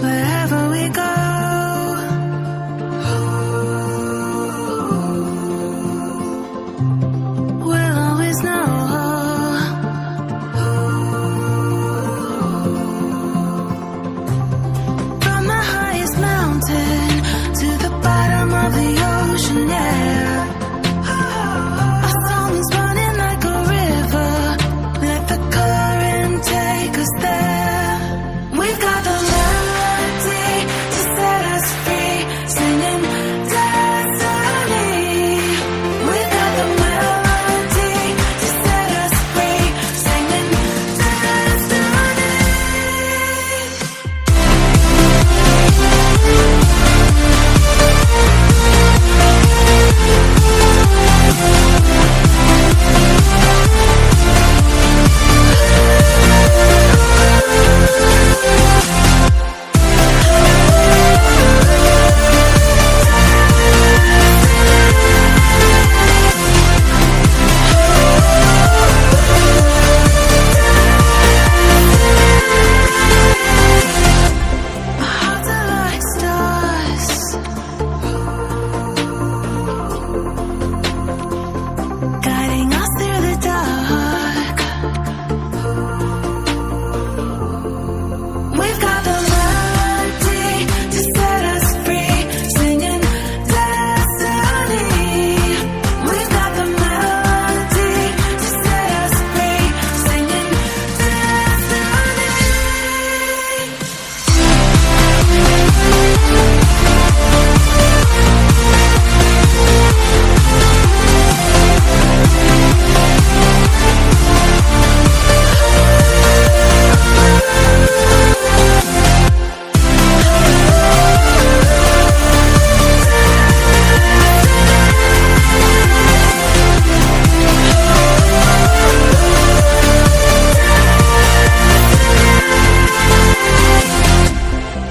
Wherever we go, we'll always know. From the highest mountain to the bottom of the ocean, yeah. Our song is running like a river. Let the current take us there. We've got the melody to set us free, singing destiny. We've got the melody to set us free, singing destiny. Our hearts are like stars, guiding us through the dark. We've got the melody to set us free, singing destiny. We've got the melody to set us free, singing destiny.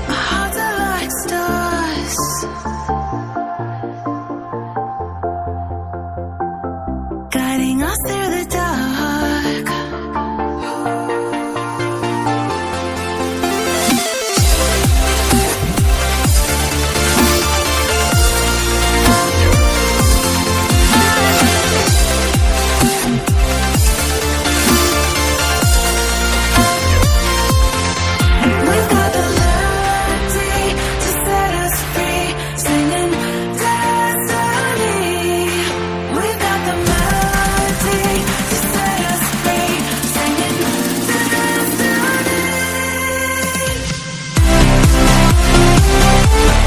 Our hearts are like stars, guiding us through the dark.